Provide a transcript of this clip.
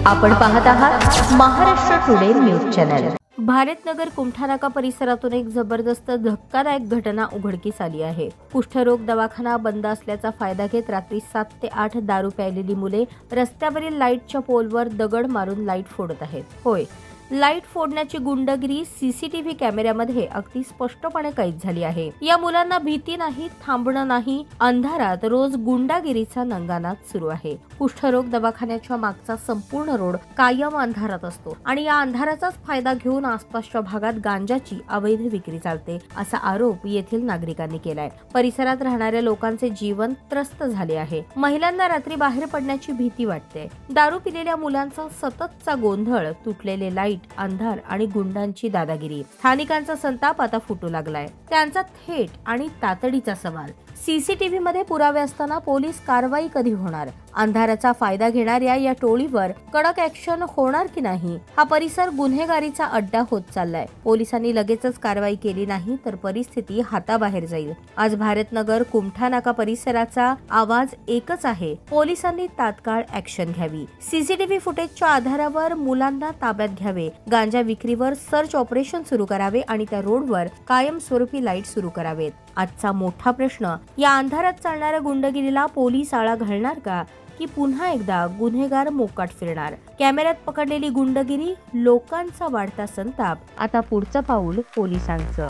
आपण पाहत आहात Maharashtra today news channel. Bharatnagar Kumthanaka परिसरातून एक जबरदस्त धक्कादायक घटना उघडकीस आली आहे। कुष्ठरोग दवाखाना बंद असल्याचा फायदा घेत रात्री 7 ते 8 दारू प्यायलेली मुले रस्त्यावरील लाईटच्या पोलवर दगड मारून लाईट फोडत आहेत। होय, लाईट फोडण्याची गुंडगिरी सीसीटीव्ही कॅमेऱ्यामध्ये अगदी स्पष्टपणे कैद झाली आहे। या मुलांना भीती नाही, थांबणं नाही, अंधारात रोज गुंडागिरीचा नंगानाद सुरू आहे। कुष्ठरोग दवाखान्याच्या मागचा संपूर्ण रोड कायम अंधारात असतो आणि या अंधाराचाच फायदा घेऊन आसपासच्या भागात गांजाची अवैध विक्री चालते, असा आरोप येथील नागरिकांनी केलाय। परिसरात राहणाऱ्या लोकांचे जीवन त्रस्त झाले आहे। महिलांना रात्री बाहेर पडण्याची भीती वाटते। दारू पिलेल्या मुलांचा सततचा गोंधळ, तुटलेले लाईट, अंधार आणि गुंडांची दादागिरी, स्थानिकांचा संताप आता फुटू लागलाय। त्यांचा थेट आणि तातडीचा सवाल, सीसीटीव्ही मध्ये पुरावे असताना पोलीस कारवाई कधी होणार? अंधाराचा फायदा घेणाऱ्या या टोळीवर कडक ऍक्शन होणार की नाही? हा परिसर गुन्हेगारीचा अड्डा होत चाललाय। पोलिसांनी लगेचच कारवाई केली नाही तर परिस्थिती हाताबाहेर जाईल। आज भारतनगर कुमठानाका परिसराचा आवाज एकच आहे, पोलिसांनी तात्काळ ऍक्शन घ्यावी। सीसीटीव्ही फुटेजच्या आधारावर मुलांना ताब्यात घ्यावे, गांजा विक्रीवर सर्च ऑपरेशन सुरू करावे आणि त्या रोडवर कायमस्वरूपी लाईट सुरू करावेत। आजचा मोठा प्रश्न, या अंधारात चालणाऱ्या गुंडगिरीला पोलीस आळा घालणार का, की पुन्हा एकदा गुन्हेगार मोकाट फिरणार? कॅमेऱ्यात पकडलेली गुंडगिरी, लोकांचा वाढता संताप, आता पुढचं पाऊल पोलिसांचं।